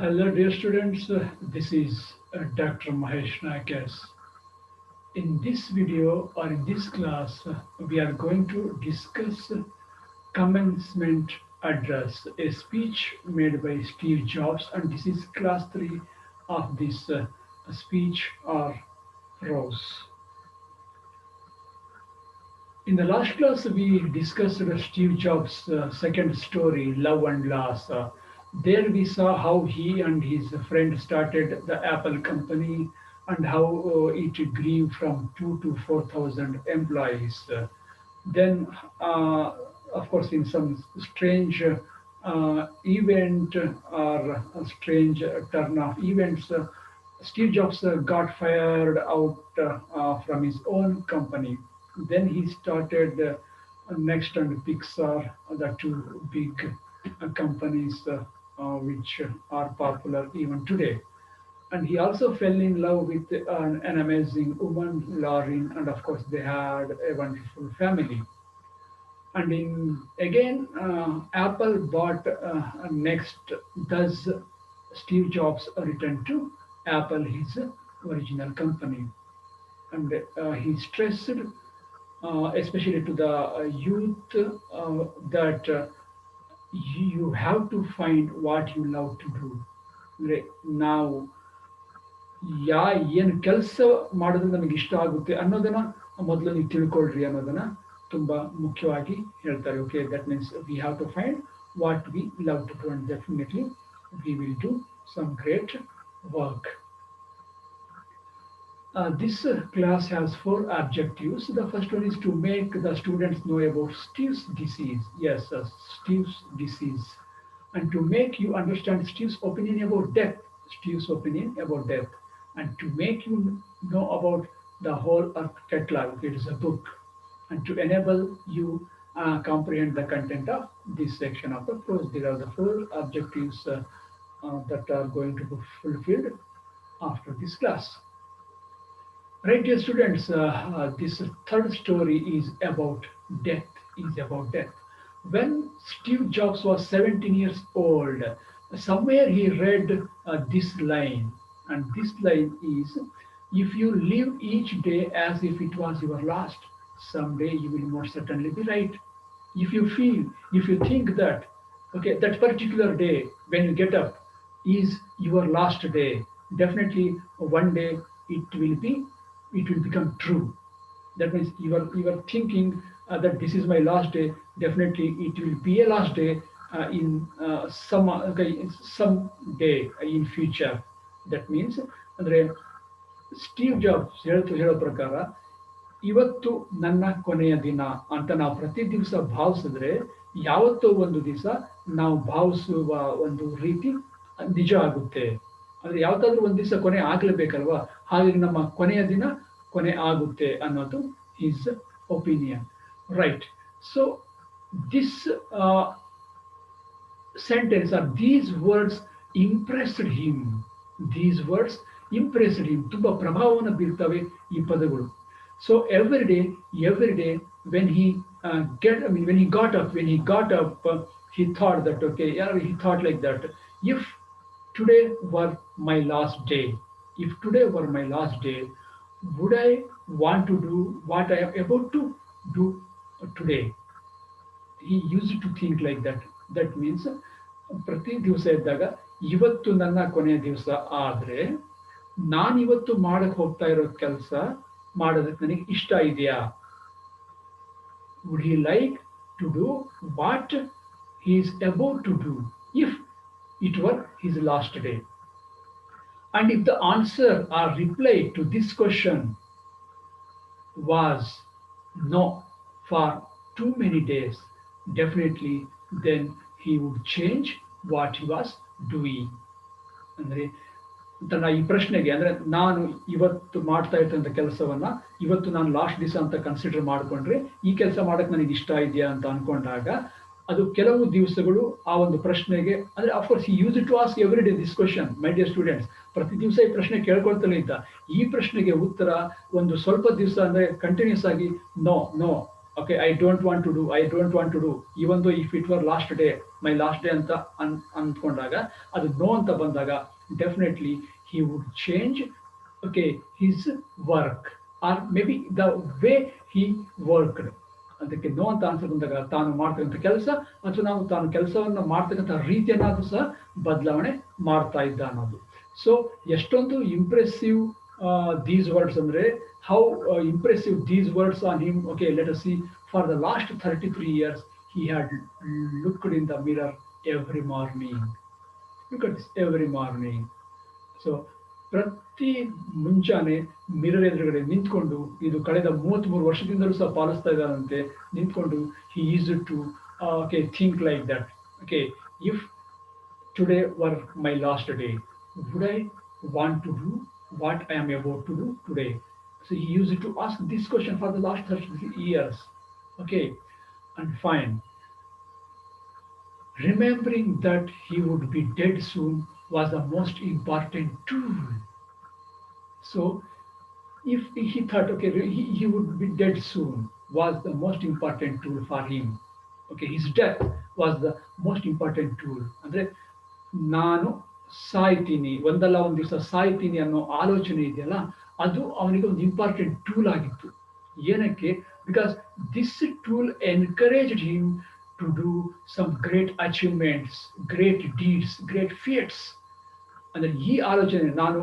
Hello, dear students. This is Dr. Mahesh Nayakas. In this video or in this class, we are going to discuss commencement address, a speech made by Steve Jobs, and this is class 3 of this speech or prose. In the last class, we discussed Steve Jobs' second story, Love and Loss. There we saw how he and his friend started the Apple company and how it grew from 2 to 4,000 employees. Then, of course, in some strange event or a strange turn of events, Steve Jobs got fired out from his own company. Then he started Next and Pixar, the two big companies which are popular even today. And he also fell in love with an amazing woman, Lauren, and of course they had a wonderful family. And again, Apple bought Next. Thus, Steve Jobs returned to Apple, his original company. And he stressed, especially to the youth, that you have to find what you love to do. ನಾವು ಏನು ಕೆಲಸ ಮಾಡಿದ್ರೆ ನಮಗೆ ಇಷ್ಟ ಆಗುತ್ತೆ ಅನ್ನೋದನ್ನ ಮೊದಲು ನೀವು ತಿಳ್ಕೊಳ್ರಿ ಅನ್ನೋದನ್ನ ತುಂಬಾ ಮುಖ್ಯವಾಗಿ ಹೇಳ್ತಾರೆ. Okay, that means we have to find what we love to do and definitely we will do some great work. This class has four objectives. The first one is to make the students know about Steve's disease. Yes, Steve's disease. And to make you understand Steve's opinion about death. Steve's opinion about death. And to make you know about the whole Earth catalog. It is a book. And to enable you comprehend the content of this section of the prose. There are the four objectives that are going to be fulfilled after this class. Right, dear students, this third story is about death. When Steve Jobs was 17 years old, somewhere he read this line, and this line is, if you live each day as if it was your last, someday you will most certainly be right. If you think that, okay, that particular day when you get up is your last day, definitely one day it will become true. That means you are thinking that this is my last day. Definitely, it will be a last day in some day in future. That means ಅಂದ್ರೆ Steve jobs ಹೇಳೋ ಪ್ರಕಾರ ಇವತ್ತು ನನ್ನ ಕೊನೆಯ ದಿನ ಅಂತ ನಾವು ಪ್ರತಿ ದಿವಸ ಭಾವಿಸಿದ್ರೆ ಯಾವತ್ತೋ ಒಂದು ದಿವಸ ನಾವು ಭಾವಿಸುವ ಒಂದು ರೀತಿ ನಿಜ ಆಗುತ್ತೆ. ಅಂದ್ರೆ ಯಾವತ್ತಾದ್ರೂ ಒಂದ್ ದಿವಸ ಕೊನೆ ಆಗ್ಲೇಬೇಕಲ್ವಾ, ಹಾಗಾಗಿ ನಮ್ಮ ಕೊನೆಯ ದಿನ ಕೊನೆ ಆಗುತ್ತೆ ಅನ್ನೋದು his opinion. Right. So this sentence are these words impressed him. ತುಂಬಾ ಪ್ರಭಾವವನ್ನು ಬೀರ್ತವೆ ಈ ಪದಗಳು. So every day when he got up, he thought that, okay, yeah, he thought like that, if today were my last day, would I want to do what I am about to do today? He used to think like that. That means ಪ್ರತಿ ದಿವಸ ಇದ್ದಾಗ ಇವತ್ತು ನನ್ನ ಕೊನೆಯ ದಿವಸ ಆದ್ರೆ ನಾನು ಇವತ್ತು ಮಾಡಕ್ ಹೋಗ್ತಾ ಇರೋ ಕೆಲಸ ಮಾಡೋದಕ್ಕೆ ನನಗೆ ಇಷ್ಟ ಇದೆಯಾ? Would he like to do what he is about to do if it were his last day? And if the answer or reply to this question was no for too many days, definitely then he would change what he was doing. ಅಂದ್ರೆ ಈ ಪ್ರಶ್ನೆಗೆ, ಅಂದ್ರೆ ನಾನು ಇವತ್ತು ಮಾಡ್ತಾ ಇರ್ತಕ್ಕಂಥ ಕೆಲಸವನ್ನ ಇವತ್ತು ನಾನು ಲಾಸ್ಟ್ ದಿವಸ ಅಂತ ಕನ್ಸಿಡರ್ ಮಾಡ್ಕೊಂಡ್ರೆ ಈ ಕೆಲಸ ಮಾಡಕ್ ನನಗೆ ಇಷ್ಟ ಇದೆಯಾ ಅಂತ ಅನ್ಕೊಂಡಾಗ ಅದು ಕೆಲವು ದಿವಸಗಳು ಆ ಒಂದು ಪ್ರಶ್ನೆಗೆ, ಅಂದ್ರೆ ಅಫ್ಕೋರ್ಸ್ ಈ use to ask every day this question, my dear students. ಪ್ರತಿ ದಿವಸ ಈ ಪ್ರಶ್ನೆ ಕೇಳ್ಕೊಳ್ತಲೇ ಇದ್ದ. ಈ ಪ್ರಶ್ನೆಗೆ ಉತ್ತರ ಒಂದು ಸ್ವಲ್ಪ ದಿವಸ ಅಂದ್ರೆ ಕಂಟಿನ್ಯೂಸ್ ಆಗಿ no Okay, I don't want to do, even though if it were last day, my last day ಅಂತ ಅಂದ್ಕೊಂಡಾಗ ಅದು ನೋ ಅಂತ ಬಂದಾಗ definitely he would change, okay, his work, or maybe the way he worked. ಅದಕ್ಕೆ no ಅಂತ answer ಬಂದಾಗ ತಾನು ಮಾಡ್ತಕ್ಕಂಥ ಕೆಲಸ ಅಥವಾ ನಾವು ತಾನು ಕೆಲಸವನ್ನು ಮಾಡ್ತಕ್ಕಂಥ ರೀತಿಯನ್ನಾದ್ರೂ ಸಹ ಬದಲಾವಣೆ ಮಾಡ್ತಾ ಇದ್ದ ಅನ್ನೋದು. ಸೊ ಎಷ್ಟೊಂದು ಇಂಪ್ರೆಸಿವ್ ದೀಸ್ ವರ್ಡ್ಸ್ ಅಂದ್ರೆ how impressive these words on him. Okay, let us see. For the last 33 years, he had looked in the mirror every morning. Look at this, every morning. So ಪ್ರತಿ ಮುಂಜಾನೆ mirror ಎದುರುಗಡೆ ನಿಂತ್ಕೊಂಡು, ಇದು ಕಳೆದ 33 ವರ್ಷದಿಂದಲೂ ಸಹ ಪಾಲಿಸ್ತಾ ಇದ್ದಾರಂತೆ, ನಿಂತ್ಕೊಂಡು he used to okay, think like that. Okay, if today were my last day, would I want to do what I am about to do today? So he used to ask this question for the last 30 years. Okay, and fine. Remembering that he would be dead soon was the most important tool. So if he thought, okay, he would be dead soon, was the most important tool for him. Okay, his death was the most important tool. ಅಂದ್ರೆ ನಾನು ಸಾಯ್ತೀನಿ, ಒಂದಲ್ಲ ಒಂದು ದಿವಸ ಸಾಯ್ತೀನಿ ಅನ್ನೋ ಆಲೋಚನೆ ಇದೆಯಲ್ಲ, ಅದು ಅವನಿಗೆ ಒಂದು ಇಂಪಾರ್ಟೆಂಟ್ ಟೂಲ್ ಆಗಿತ್ತು. ಏನಕ್ಕೆ? Because this tool encouraged him to do some great achievements, great deeds, great feats. ಅಂದ್ರೆ ಈ ಆಲೋಚನೆ, ನಾನು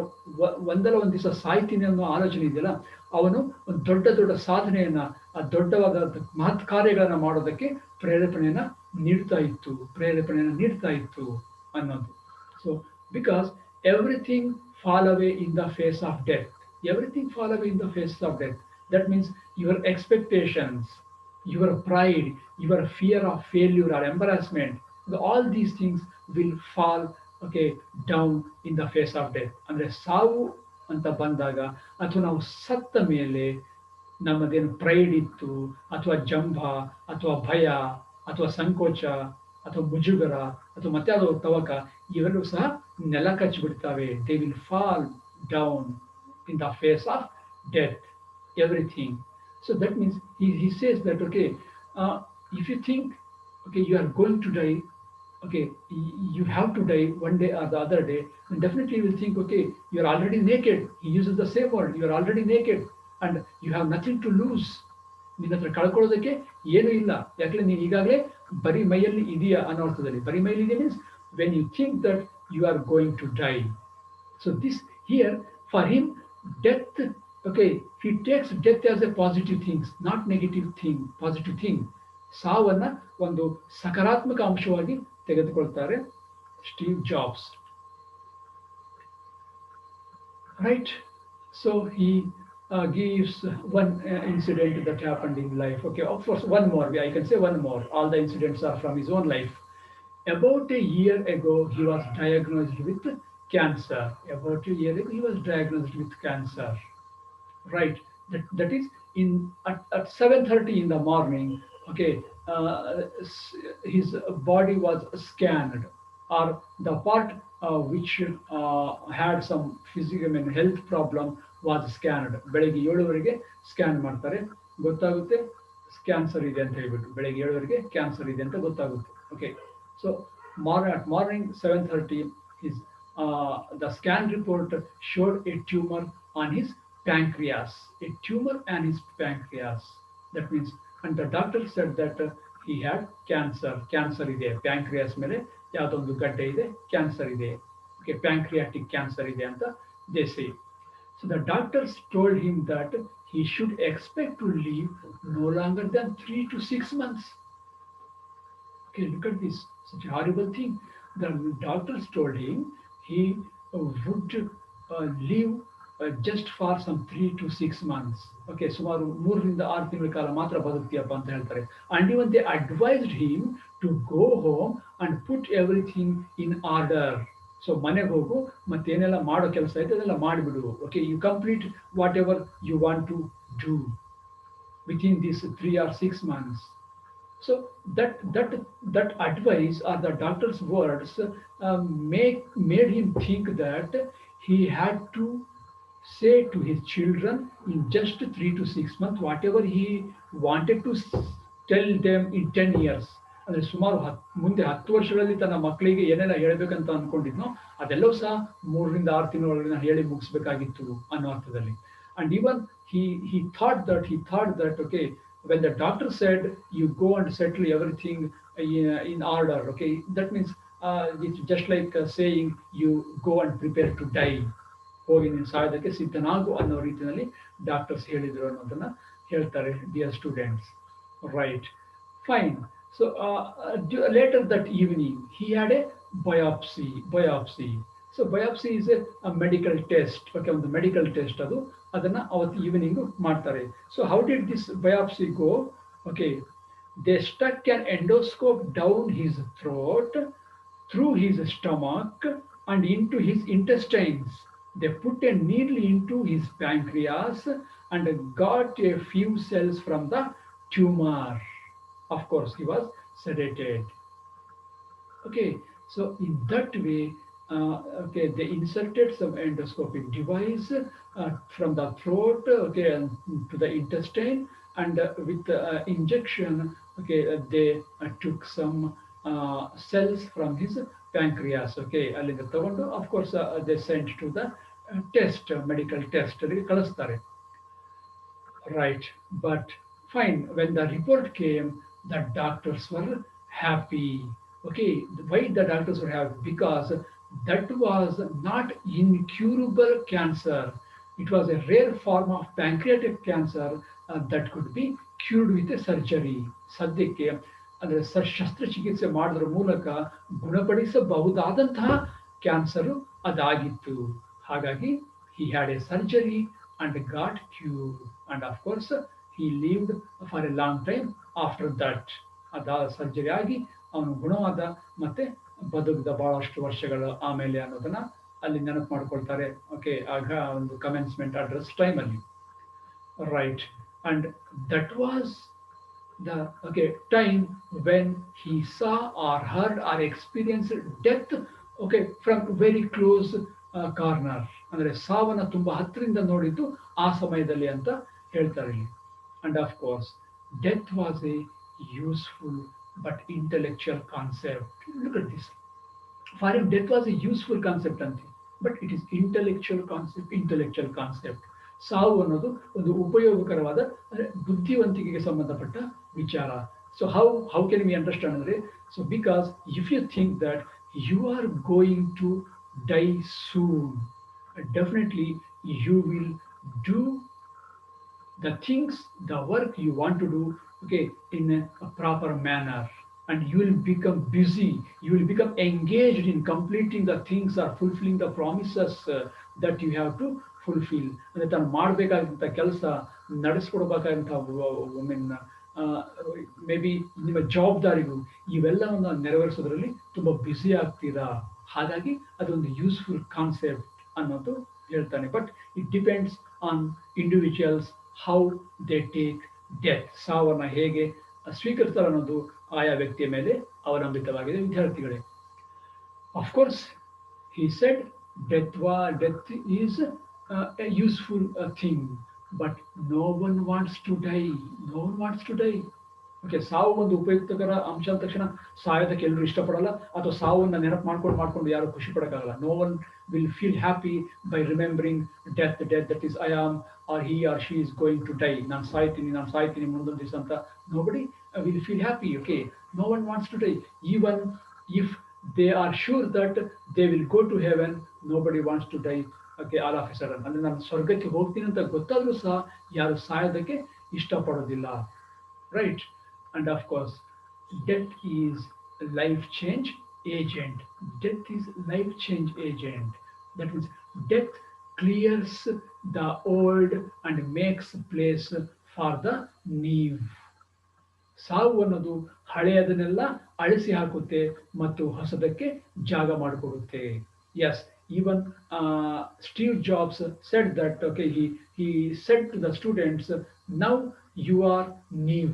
ಒಂದಲ್ಲ ಒಂದು ದಿವಸ ಸಾಯ್ತೀನಿ ಅನ್ನೋ ಆಲೋಚನೆ ಇದೆಯಲ್ಲ, ಅವನು ಒಂದು ದೊಡ್ಡ ದೊಡ್ಡ ಸಾಧನೆಯನ್ನ, ಆ ದೊಡ್ಡವಾದ ಮಹತ್ ಕಾರ್ಯಗಳನ್ನ ಮಾಡೋದಕ್ಕೆ ಪ್ರೇರೇಪಣೆಯನ್ನ ನೀಡ್ತಾ ಇತ್ತು ಅನ್ನೋದು. So because everything fall away in the face of death. Everything fall away in the face of death. That means your expectations, your pride, your fear of failure or embarrassment, all these things will fall, okay, down in the face of death. ಅಂದ್ರೆ ಸಾವು ಅಂತ ಬಂದಾಗ, ಅಥವಾ ನಾವು ಸತ್ತ ಮೇಲೆ ನಮ್ಮದೇನು pride ಇತ್ತು, ಅಥವಾ ಜಂಭ, ಅಥವಾ ಭಯ, ಅಥವಾ ಸಂಕೋಚ, ಅಥವಾ ಮುಜುಗರ, ಅಥವಾ ಮತ್ತೆ ಅದು ತವಕ, ಇವೆಲ್ಲವೂ ಸಹ ನೆಲ ಕಚ್ಚಿಬಿಡ್ತವೆ. They will fall down in the face of death, everything. So that means he says that, okay, if you think, okay, you are going to die, okay, you have to die one day or the other day, then definitely you will think, okay, you are already naked. He uses the same word, you are already naked and you have nothing to lose. ನಿನ್ನ ಹತ್ರ ಕಳ್ಕೊಳ್ಳೋದಕ್ಕೆ ಏನೂ ಇಲ್ಲ, ಯಾಕಂದ್ರೆ ನೀನು ಈಗಾಗಲೇ ಬರೀ ಮೈಯಲ್ಲಿ ಇದೆಯಾ ಅನ್ನೋ ಅರ್ಥದಲ್ಲಿ. ಬರೀ ಮೈಯಲ್ಲಿ ಇದೆಯಾ means when you think that you are going to die. So this here for him, death, okay, he takes death as a positive thing, not negative thing, positive thing. ಸಾವನ್ನ ಒಂದು ಸಕಾರಾತ್ಮಕ ಅಂಶವಾಗಿ ತೆಗೆದುಕೊಳ್ತಾರೆ Steve Jobs. Right? So he gives one incident that happened in life. Okay, of course, one more. I can say one more. All the incidents are from his own life. About a year ago, he was diagnosed with cancer. About a year ago, he was diagnosed with cancer. Right? That is at 7:30 in the morning. Okay, his body was scanned, or the part which had some physical, I mean, health problem was scanned. ಬೆಳಗ್ಗೆ 7 scan ಮಾಡ್ತಾರೆ, ಗೊತ್ತಾಗುತ್ತೆ cancer ಇದೆ ಅಂತ ಹೇಳ್ಬಿಟ್ಟು. ಬೆಳಗ್ಗೆ 7 cancer ಇದೆ ಅಂತ ಗೊತ್ತಾಗುತ್ತೆ. Okay, so at morning 7:30, his the scan report showed a tumor on his pancreas. A tumor on his pancreas. That means, and the doctor said that he had cancer. Cancer ಇದೆ pancreas ಮೇಲೆ ಯಾವುದೋ ಒಂದು ಗಡ್ಡೆ ಇದೆ, cancer ಇದೆ. Okay, pancreatic cancer ಇದೆ ಅಂತ they say. So the doctors told him that he should expect to live no longer than 3 to 6 months. Okay, look at this, such a horrible thing. The doctors told him he would live just for some 3 to 6 months. Okay, ಸುಮಾರು 3 ರಿಂದ 6 ತಿಂಗಳ ಕಾಲ ಮಾತ್ರ ಬದುಕ್ತಿಯಪ್ಪ ಅಂತ ಹೇಳ್ತಾರೆ. And even they advised him to go home and put everything in order. So ಮನೆಗೆ ಹೋಗು, ಮತ್ತೇನೆಲ್ಲ ಮಾಡೋ ಕೆಲಸ ಐತೆ ಅದೆಲ್ಲ ಮಾಡಿಬಿಡು. Okay, you complete whatever you want to do within these 3 or 6 months. So that advice, or the doctor's words, made him think that he had to say to his children in just 3 to 6 months whatever he wanted to tell them in 10 years. ಅಂದರೆ ಸುಮಾರು ಮುಂದೆ 10 ವರ್ಷಗಳಲ್ಲಿ ತನ್ನ ಮಕ್ಕಳಿಗೆ ಏನೆಲ್ಲ ಹೇಳಬೇಕಂತ ಅನ್ಕೊಂಡಿದ್ನೋ ಅದೆಲ್ಲವೂ ಸಹ 3 ರಿಂದ 6 ತಿಂಗಳೊಳಗೆ ನಾನು ಹೇಳಿ ಮುಗಿಸ್ಬೇಕಾಗಿತ್ತು ಅನ್ನೋ ಅರ್ಥದಲ್ಲಿ. And even he thought that okay, when the doctor said you go and settle everything in order, okay, that means it's just like saying you go and prepare to die, ಹೋಗಿ ನೀನು ಸಾಯೋದಕ್ಕೆ ಸಿದ್ಧನಾಗು ಅನ್ನೋ ರೀತಿಯಲ್ಲಿ ಡಾಕ್ಟರ್ಸ್ ಹೇಳಿದರು ಅನ್ನೋದನ್ನ ಹೇಳ್ತಾರೆ dear students. Right, fine. So litre that evening he had A biopsy. So biopsy is A medical test. Okay, ಒಂದು medical test ಅದು, ಅದನ್ನ ಅವತ್ತು ಈವ್ನಿಂಗ್ ಮಾಡ್ತಾರೆ. So how did this biopsy go? Okay, they stuck an endoscope down his throat, through his stomach and into his intestines. They put a needle into his pancreas and got a few cells from the tumor. Of course, he was sedated. Okay, so in that way, okay, they inserted some endoscopic device from the throat, okay, and to the intestine, and with injection, okay, they took some cells from his pancreas. Okay, ಅಲ್ಲಿಂದ ತಗೊಂಡು, of course, they sent to the test, medical test ಅಲ್ಲಿ ಕಳಿಸ್ತಾರೆ. Right, but fine. When the report came, the doctors were happy. Okay, why the doctors were happy? Because that was not incurable cancer. It was a rare form of pancreatic cancer that could be cured with a surgery. ಸದ್ಯಕ್ಕೆ ಅಂದರೆ ಶಸ್ತ್ರಚಿಕಿತ್ಸೆ ಮಾಡೋದ್ರ ಮೂಲಕ ಗುಣಪಡಿಸಬಹುದಾದಂತಹ cancer ಅದಾಗಿತ್ತು. ಹಾಗಾಗಿ he had a surgery and got cured. And of course, he lived for a long time after that. ಅದ surgery ಆಗಿ ಅವನು ಗುಣವಾದ, ಮತ್ತೆ ಬದುಕಿದ ಬಹಳಷ್ಟು ವರ್ಷಗಳ ಆಮೇಲೆ ಅನ್ನೋದನ್ನ ಅಲ್ಲಿ ನೆನಪು ಮಾಡ್ಕೊಳ್ತಾರೆ. ಓಕೆ, ಆಗ ಒಂದು ಕಮೆನ್ಸ್ಮೆಂಟ್ ಅಡ್ರೆಸ್ ಟೈಮಲ್ಲಿ. Right, and that was the okay time when he saw or heard or experienced death, okay, from very close corner. ಅಂದರೆ ಸಾವನ್ನ ತುಂಬಾ ಹತ್ತಿರದಿಂದ ನೋಡಿದ್ದು ಆ ಸಮಯದಲ್ಲಿ ಅಂತ ಹೇಳ್ತಾರೆ ಇಲ್ಲಿ. And of course death was a useful but intellectual concept. Look at this. For him death was a useful concept ಅಂತೆ, but it is intellectual concept. ಸಾವು ಅನ್ನೋದು ಒಂದು ಉಪಯೋಗಕರವಾದ ಅಂದರೆ ಬುದ್ಧಿವಂತಿಕೆಗೆ ಸಂಬಂಧಪಟ್ಟ ವಿಚಾರ. So how can we understand ಅಂದರೆ, so because if you think that you are going to die soon, definitely you will do the things, the work you want to do, okay, in a proper manner, and you will become busy, you will become engaged in completing the things or fulfilling the promises that you have to fulfill. ಅಂದರೆ ತಾನು ಮಾಡಬೇಕಾದಂಥ ಕೆಲಸ, ನಡೆಸ್ಕೊಡ್ಬೇಕಾದಂಥ ಮೀನ್ may be ನಿಮ್ಮ ಜವಾಬ್ದಾರಿಗಳು, ಇವೆಲ್ಲವನ್ನು ನೆರವೇರಿಸೋದ್ರಲ್ಲಿ ತುಂಬ busy ಆಗ್ತೀರಾ. ಹಾಗಾಗಿ ಅದೊಂದು ಯೂಸ್ಫುಲ್ ಕಾನ್ಸೆಪ್ಟ್ ಅನ್ನೋದು ಹೇಳ್ತಾನೆ. But it depends on individuals how they take death. ಸಾವನ್ನ ಹೇಗೆ ಸ್ವೀಕರಿಸ್ತಾರೆ ಅನ್ನೋದು ಆಯಾ ವ್ಯಕ್ತಿಯ ಮೇಲೆ ಅವಲಂಬಿತವಾಗಿದೆ ವಿದ್ಯಾರ್ಥಿಗಳೇ. Of course he said death is a useful thing, but no one wants to die. Okay, ಸಾವು ಒಂದು ಉಪಯುಕ್ತಕರ ಅಂಶ ಅಂದ ತಕ್ಷಣ ಸಾಯೋದಕ್ಕೆ ಎಲ್ಲರೂ ಇಷ್ಟಪಡಲ್ಲ, ಅಥವಾ ಸಾವನ್ನ ನೆನಪು ಮಾಡ್ಕೊಂಡು ಯಾರು ಖುಷಿ ಪಡೋಕ್ಕಾಗಲ್ಲ. No one will feel happy by remembering death that is I am or he or she is going to die. ನಾನು ಸಾಯ್ತೀನಿ ಮುಂದೊಂದು ದಿವಸ ಅಂತ nobody will feel happy. Okay, no one wants to die. Even if they are sure that they will go to heaven, nobody wants to die. Okay, all of a sudden, ಅಂದರೆ ನಾನು ಸ್ವರ್ಗಕ್ಕೆ ಹೋಗ್ತೀನಿ ಅಂತ ಗೊತ್ತಾದರೂ ಸಹ ಯಾರು ಸಾಯೋದಕ್ಕೆ ಇಷ್ಟಪಡೋದಿಲ್ಲ. Right, and of course death is life change agent. That means death clears the old and makes place for the new. ಸಾವು ಅನ್ನೋದು ಹಳೆಯದನ್ನೆಲ್ಲ ಅಳಿಸಿ ಹಾಕುತ್ತೆ ಮತ್ತು ಹೊಸದಕ್ಕೆ ಜಾಗ ಮಾಡಿಕೊಡುತ್ತೆ. Yes, even Steve Jobs said that, okay, he said to the students, now you are new.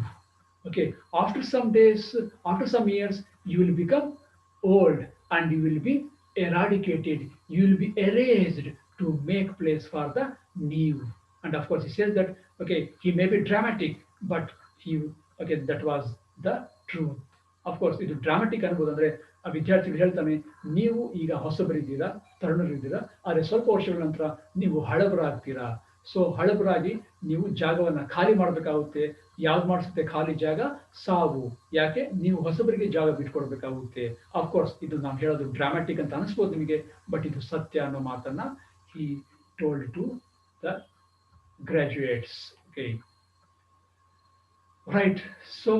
Okay, after some days, after some years, you will become old and you will be eradicated, you will be erased to make place for the new. And of course, he says that okay, he may be dramatic, but he okay, that was the truth. Of course ಇದು dramatic ಅನ್ಬೋದು. ಅಂದರೆ ಆ ವಿದ್ಯಾರ್ಥಿಗಳು ಹೇಳ್ತಾನೆ, ನೀವು ಈಗ ಹೊಸಬರಿದ್ದೀರಾ, ತರುಣರಿದ್ದೀರಾ, ಆದರೆ ಸ್ವಲ್ಪ ವರ್ಷಗಳ ನಂತರ ನೀವು ಹಳಬರಾಗ್ತೀರಾ. ಸೊ ಹಳಬರಾಗಿ ನೀವು ಜಾಗವನ್ನು ಖಾಲಿ ಮಾಡಬೇಕಾಗುತ್ತೆ. ಯಾವ್ದು ಮಾಡಿಸುತ್ತೆ ಖಾಲಿ ಜಾಗ? ಸಾವು. ಯಾಕೆ? ನೀವು ಹೊಸಬರಿಗೆ ಜಾಗ ಬಿಟ್ಕೊಡ್ಬೇಕಾಗುತ್ತೆ. ಅಫ್ಕೋರ್ಸ್ ಇದು ನಾವು ಹೇಳೋದು ಡ್ರಾಮ್ಯಾಟಿಕ್ ಅಂತ ಅನಿಸ್ಬೋದು ನಿಮಗೆ, ಬಟ್ ಇದು ಸತ್ಯ ಅನ್ನೋ ಮಾತನ್ನ he told to the graduates. Okay, right. So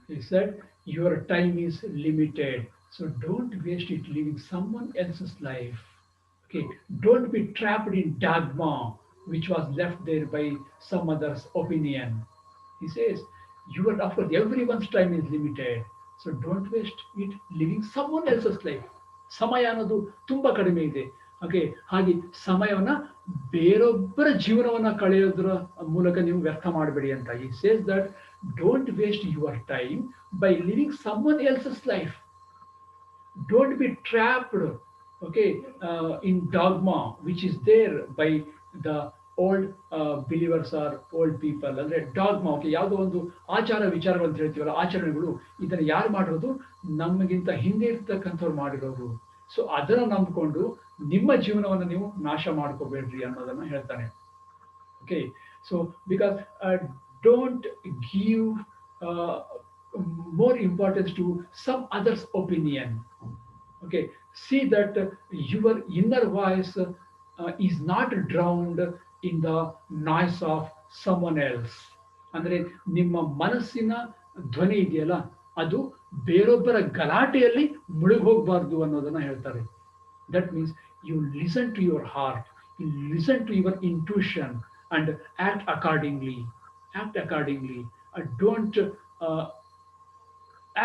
he said your time is limited, so don't waste it living someone else's life. Okay, don't be trapped in dogma which was left there by some other's opinion. He says your, of course, everyone's time is limited, so don't waste it living someone else's life. ಸಮಯ ಅನ್ನೋದು ತುಂಬಾ ಕಡಿಮೆ ಇದೆ. Okay, ಹಾಗೆ ಸಮಯವನ್ನ ಬೇರೊಬ್ಬರ ಜೀವನವನ್ನ ಕಳೆಯೋದ್ರ ಮೂಲಕ ನೀವು ವ್ಯರ್ಥ ಮಾಡಬೇಡಿ ಅಂತ. he says that don't waste your time by living someone else's life. Don't be trapped, okay, in dogma which is there by the old believers or old people. ಅಂದ್ರೆ ಡಾಗ್ಮಾ, ಓಕೆ, ಯಾವುದೋ ಒಂದು ಆಚಾರ ವಿಚಾರಗಳು ಅಂತ ಹೇಳ್ತೀವಲ್ಲ, ಆಚರಣೆಗಳು, ಇದನ್ನು ಯಾರು ಮಾಡಿರೋದು? ನಮಗಿಂತ ಹಿಂದೆ ಇರ್ತಕ್ಕಂಥವ್ರು ಮಾಡಿರೋರು. ಸೊ ಅದನ್ನ ನಂಬಿಕೊಂಡು ನಿಮ್ಮ ಜೀವನವನ್ನು ನೀವು ನಾಶ ಮಾಡ್ಕೋಬೇಡ್ರಿ ಅನ್ನೋದನ್ನ ಹೇಳ್ತಾನೆ. Okay, so because don't give uh, more importance to some other's opinion. Okay, see that your inner voice is not drowned in the noise of someone else. ಅಂದ್ರೆ ನಿಮ್ಮ ಮನಸ್ಸಿನ ಧ್ವನಿ ಇದೆಯಲ್ಲ, ಅದು ಬೇರೊಬ್ಬರ ಗಲಾಟೆಯಲ್ಲಿ ಮುಳುಗಿ ಹೋಗಬಾರ್ದು ಅನ್ನೋದನ್ನ ಹೇಳ್ತಾರೆ. That means you listen to your heart, you listen to your intuition and act accordingly. Act accordingly. Don't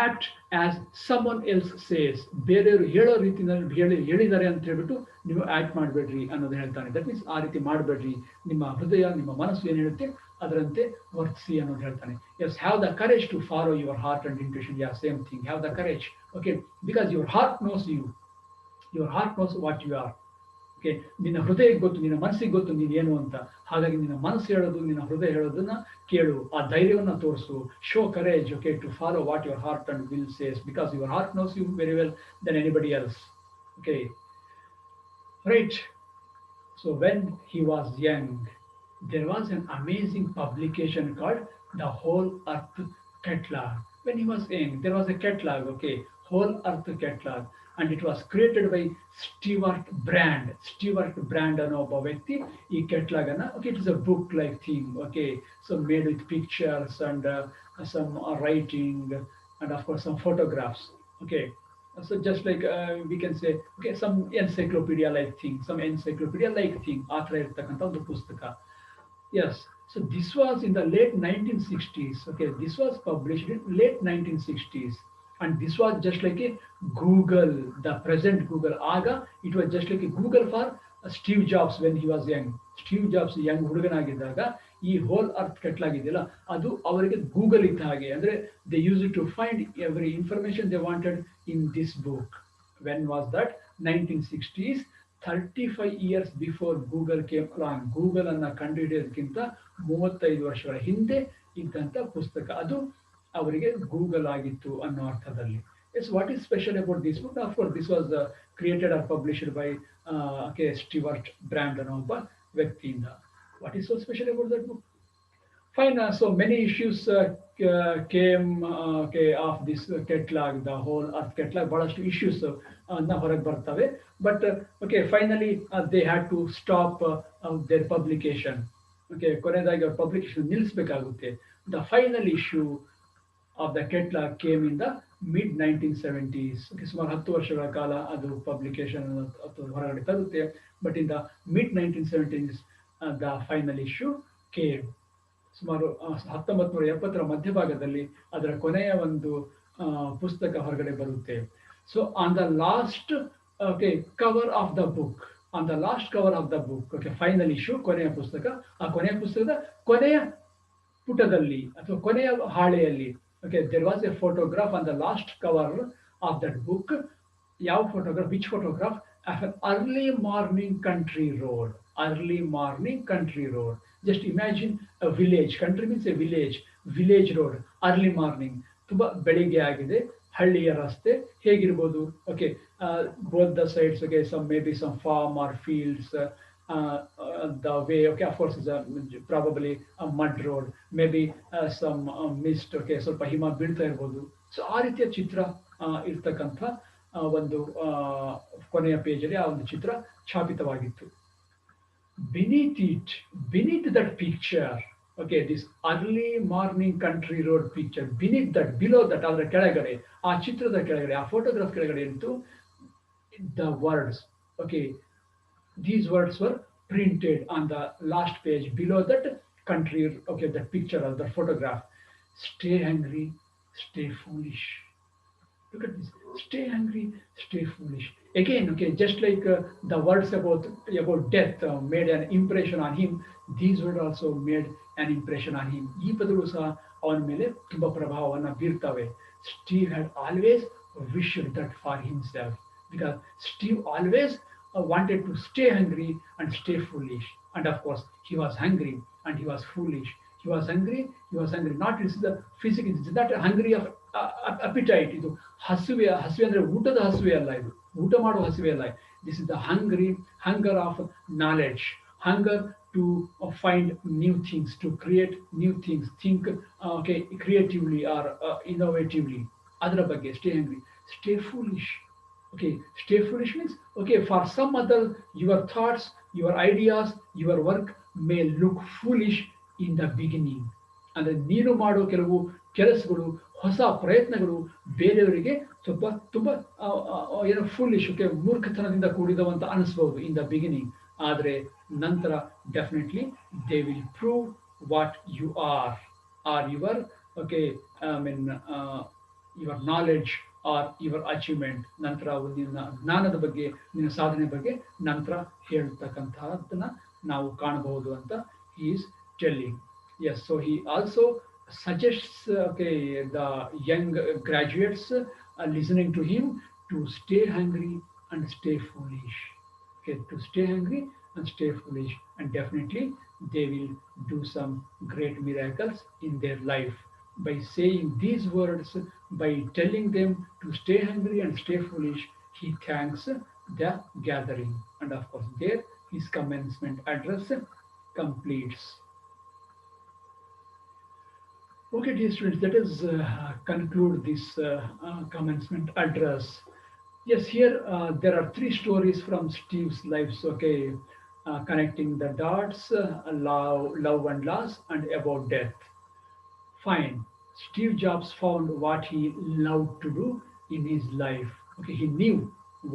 act as someone else says. ಬೇರೆಯವರು ಹೇಳೋ ರೀತಿಯಲ್ಲಿ ಹೇಳಿದ್ದಾರೆ ಅಂತ ಹೇಳ್ಬಿಟ್ಟು ನೀವು ಆಕ್ಟ್ ಮಾಡಬೇಡ್ರಿ ಅನ್ನೋದು ಹೇಳ್ತಾನೆ. ದಟ್ ಮೀನ್ಸ್ ಆ ರೀತಿ ಮಾಡಬೇಡ್ರಿ. ನಿಮ್ಮ ಹೃದಯ, ನಿಮ್ಮ ಮನಸ್ಸು ಏನು ಹೇಳುತ್ತೆ ಅದರಂತೆ ವರ್ತಿಸಿ ಅನ್ನೋದು ಹೇಳ್ತಾನೆ. Yes, have the courage to follow your heart and intuition. Yeah, same thing, have the courage. Okay, because your heart knows you, your heart knows what you are. Okay, ನಿನ್ನ ಹೃದಯಕ್ಕೆ ಗೊತ್ತು, ನಿನ್ನ ಮನಸ್ಸಿಗೆ ಗೊತ್ತು ನೀನೇನು ಅಂತ. ಹಾಗಾಗಿ ನಿನ್ನ ಮನಸ್ಸು ಹೇಳೋದು, ನಿನ್ನ ಹೃದಯ ಹೇಳೋದನ್ನ ಕೇಳು, ಆ ಧೈರ್ಯವನ್ನ ತೋರಿಸು. Show courage, okay, to follow what your heart and will says, because your heart knows you very well than anybody else. Okay, right. So when he was young, there was an amazing publication called The Whole Earth Catalog. When he was young, there was a catalog, okay, Whole Earth Catalog. And it was created by Stewart Brand. Stewart Brand ಅನ್ನೋ ಒಬ್ಬ ವ್ಯಕ್ತಿ ಈ catalogue ಅನ್ನ, okay, it is a book like thing, okay, so made with pictures and some writing and of course some photographs. Okay, so just like we can say, okay, some encyclopedia like thing, some encyclopedia like thing ಆ ಥರ ಇರ್ತಕ್ಕಂಥ ಒಂದು ಪುಸ್ತಕ. Yes, so this was in the late 1960s. Okay, this was published in late 1960s. And this was just like a Google, the present Google. Aga, it was just like a Google for Steve Jobs when he was young. Steve Jobs young ಹುಡುಗನಾಗಿದ್ದಾಗ ಈ hole earth catalogue ಇದೆಯಲ್ಲ, ಅದು ಅವರಿಗೆ Google ಇದ್ದ ಹಾಗೆ. ಅಂದ್ರೆ they used to find every information they wanted in this book. When was that? 1960s, 35 years before Google came along. Google ಅನ್ನ ಕಂಡುಹಿಡಿಯೋದಕ್ಕಿಂತ 35 ವರ್ಷಗಳ ಹಿಂದೆ ಇದ್ದಂತ ಪುಸ್ತಕ ಅದು ಅವರಿಗೆ ಗೂಗಲ್ ಆಗಿತ್ತು ಅನ್ನೋ ಅರ್ಥದಲ್ಲಿ. Yes, what is special about this book? Of course, this was created or published by Stewart Brand ಅನ್ನೋ ಒಬ್ಬ ವ್ಯಕ್ತಿಯಿಂದ. What is so special about that book? Fine, so many issues came of this catalog, the whole earth catalog. ಬಹಳಷ್ಟು issues ಹೊರಗೆ ಬರ್ತವೆ. But finally they had to stop their publication. Okay, ಕೊನೆಯದಾಗಿ ಅವ್ರ publication ನಿಲ್ಲಿಸಬೇಕಾಗುತ್ತೆ. The final issue of the catalog came in the mid 1970s. Okay, ಸುಮಾರು 10 ವರ್ಷಗಳ ಕಾಲ ಅದು publication ಹೊರಗಡೆ ತರುತ್ತೆ. But in the mid 1970s, the final issue came. ಸುಮಾರು 1970ರ ಮಧ್ಯಭಾಗದಲ್ಲಿ ಅದರ ಕೊನೆಯ ಒಂದು ಪುಸ್ತಕ ಹೊರಗಡೆ ಬರುತ್ತೆ. So on the last cover of the book, on the last cover of the book, final issue, ಕೊನೆಯ ಪುಸ್ತಕ, ಆ ಕೊನೆಯ ಪುಸ್ತಕದ ಕೊನೆಯ ಪುಟದಲ್ಲಿ ಅಥವಾ ಕೊನೆಯ ಹಾಳೆಯಲ್ಲಿ there was a photograph on the last cover of that book. ಯಾವ photograph? Which photograph? of an early morning country road. Early morning country road. Just imagine a village. Country means a village. Village road. Early morning. ತುಂಬ ಬೆಳಿಗ್ಗೆ ಆಗಿದೆ ಹಳ್ಳಿಯ ರಸ್ತೆ ಹೇಗಿರ್ಬೋದು okay both the sides okay some maybe some farm or fields the way okay of course is a probably a mud road maybe some mist okay ಸ್ವಲ್ಪ ಹಿಮ ಬೀಳ್ತಾ ಇರ್ಬೋದು ಸೊ ಆ ರೀತಿಯ ಚಿತ್ರ ಇರ್ತಕ್ಕಂಥ ಒಂದು ಕೊನೆಯ ಪೇಜಲ್ಲಿ ಆ ಒಂದು ಚಿತ್ರ ಛಾಪಿತವಾಗಿತ್ತು beneath it, beneath that picture, okay, this early morning country road picture, beneath that, below that, ಅದರ ಕೆಳಗಡೆ ಆ ಚಿತ್ರದ ಕೆಳಗಡೆ ಆ ಫೋಟೋಗ್ರಾಫ್ ಕೆಳಗಡೆ ಇತ್ತು the words, okay, these words were printed on the last page below that country, okay, that picture or the photograph. Stay hungry, stay foolish. Look at this. Stay hungry, stay foolish. Again, okay, just like the words about death made an impression on him, these words also made an impression on him. ಈ ಪದಗಳು ಸಹ ಅವನ ಮೇಲೆ ತುಂಬಾ ಪ್ರಭಾವವನ್ನು ಬೀರ್ತವೆ. Steve had always wished that for himself because Steve always wanted to stay hungry and stay foolish. And of course, he was hungry and he was foolish. He was hungry, he was hungry. Not it's the physical, it's not hungry of appetite. ಇದು ಹಸುವೆ ಹಸುವೆ ಅಂದ್ರೆ ಊಟದ ಹಸುವೆ ಅಲ್ಲ ಇದು ಊಟ ಮಾಡುವ ಹಸುವೆ ಅಲ್ಲ this is the hungry hunger of knowledge hunger to find new things to create new things think okay creatively or innovatively ಅದರ ಬಗ್ಗೆ stay hungry stay foolish okay stay foolish means okay for some other your thoughts your ideas your work may look foolish in the beginning ಅಂದ್ರೆ ನೀನು ಮಾಡೋ ಕೆಲವು ಕೆಲಸಗಳು ಹೊಸ ಪ್ರಯತ್ನಗಳು ಬೇರೆಯವರಿಗೆ ಸ್ವಲ್ಪ ತುಂಬಾ ಏನೋ ಫುಲ್ಲಿಶ್ ಓಕೆ ಮೂರ್ಖತನದಿಂದ ಕೂಡಿದವಂತ ಅನಿಸ್ಬಹುದು ಇನ್ ದ ಬಿಗಿನಿಂಗ್ ಆದರೆ ನಂತರ definitely they will prove what you are your okay I mean your knowledge or your achievement ನಂತರ ನಿನ್ನ ಜ್ಞಾನದ ಬಗ್ಗೆ ನಿನ್ನ ಸಾಧನೆ ಬಗ್ಗೆ ನಂತರ ಹೇಳ್ತಕ್ಕಂತಹದನ್ನ ನಾವು ಕಾಣಬಹುದು ಅಂತ he is telling yes so he also suggests okay the young graduates listening to him to stay hungry and stay foolish okay to stay hungry and stay foolish and definitely they will do some great miracles in their life by saying these words by telling them to stay hungry and stay foolish he thanks the gathering and of course there his commencement address completes. Okay, dear students, let us conclude this commencement address. Yes, here there are three stories from Steve's lives, okay, connecting the dots, love and loss, and about death. Fine. Steve Jobs found what he loved to do in his life. Okay, he knew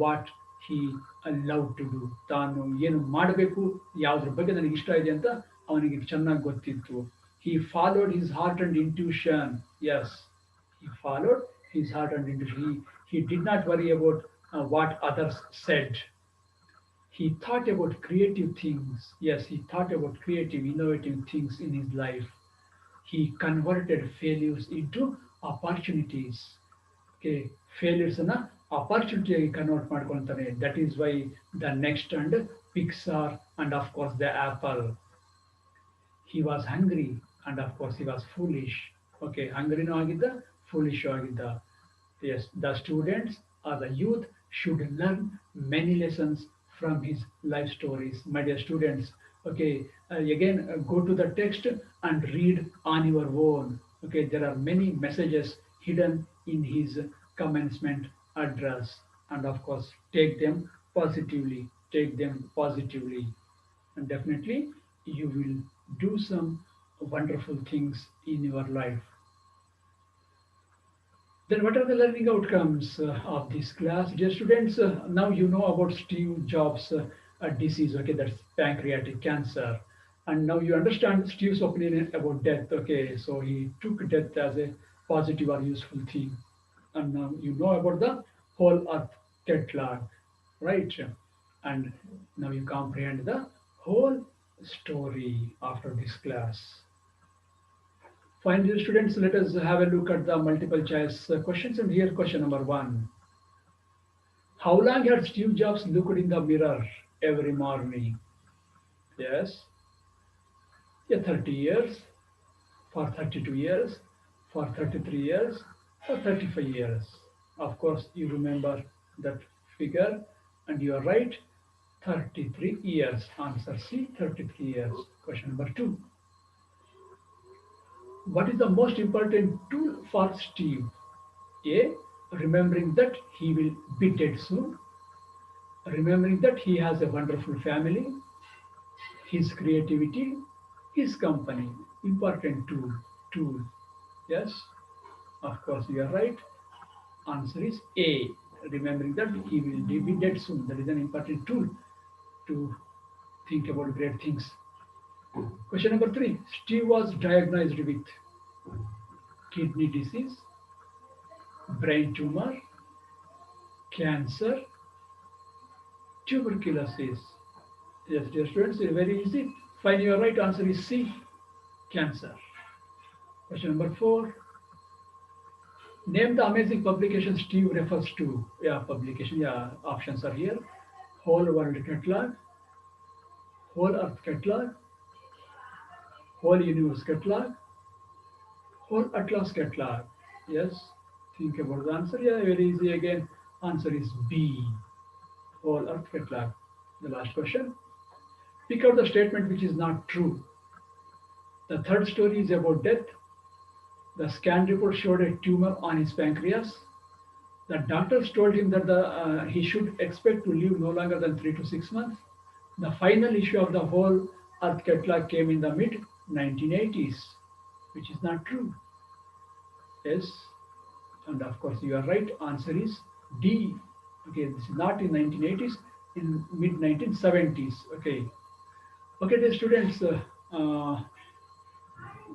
what he loved to do. ತಾನು ಏನು ಮಾಡಬೇಕು ಯಾವುದ್ರ ಬಗ್ಗೆ ನನಗೆ ಇಷ್ಟ ಇದೆ ಅಂತ ಅವನಿಗೆ ಚೆನ್ನಾಗಿ ಗೊತ್ತಿತ್ತು. He followed his heart and intuition. Yes, he followed his heart and intuition. He did not worry about what others said. He thought about creative things. Yes, he thought about creative, innovative things in his life. He converted failures into opportunities. Okay, failures ಅನ್ನ opportunity ಆಗಿ convert ಮಾಡ್ಕೊಳ್ತಾನೆ. That is why the next and Pixar and of course the Apple. He was hungry and of course he was foolish. Okay, hungry agidda, foolish agidda. Yes, the students or the youth should learn many lessons from his life stories. My dear students, okay, again go to the text and read on your own. Okay, there are many messages hidden in his commencement address and of course take them positively. Take them positively. And definitely you will do some wonderful things in your life. Then what are the learning outcomes of this class? Dear students, now you know about Steve Jobs' disease, okay, that's pancreatic cancer. And now you understand Steve's opinion about death, okay, so he took death as a positive or useful thing. And now you know about the whole earth catalog, right? And now you comprehend the whole story after this class. Fine, dear students, let us have a look at the multiple choice questions. And here question number 1. How long had Steve Jobs looked in the mirror every morning? Yes, yeah, 30 years, for 32 years, for 33 years, for 35 years. Of course, you remember that figure and you are right. 33 years. Answer C, 33 years. Question number 2. What is the most important tool for Steve? A. Remembering that he will be dead soon. Remembering that he has a wonderful family. His creativity. His company. Important tool. Tool. Yes, of course you are right. Answer is A. Remembering that he will be dead soon. That is an important tool to think about great things. Question number 3. Steve was diagnosed with kidney disease, brain tumor, cancer, tuberculosis. Yes, dear students, it's very easy. Find your right answer is C, cancer. Question number 4. Name the amazing publication Steve refers to. Yeah, publication. Yeah, options are here. Whole World Catalog, Whole Earth Catalog, Whole Universe Catalog, Whole Atlas Catalog. Yes, think about the answer. Yeah, very easy again. Answer is B, Whole Earth Catalog. The last question. Pick out the statement which is not true. The third story is about death. The scan report showed a tumor on his pancreas. The doctors told him that he should expect to live no longer than 3 to 6 months. The final issue of the whole Earth catalog came in the mid 1980s, which is not true. Yes, and of course you are right. Answer is D. Okay, this is not in 1980s, in mid 1970s. Okay, okay, dear students.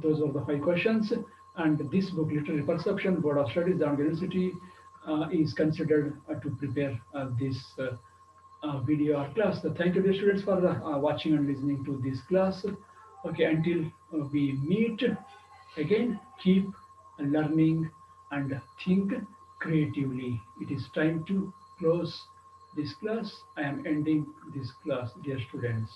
Those are the 5 questions. And this book, Literary Perception, Board of Studies, Down University, is considered to prepare this video or class. So thank you, dear students, for watching and listening to this class. Okay, until we meet again, keep learning and think creatively. It is time to close this class. I am ending this class, dear students.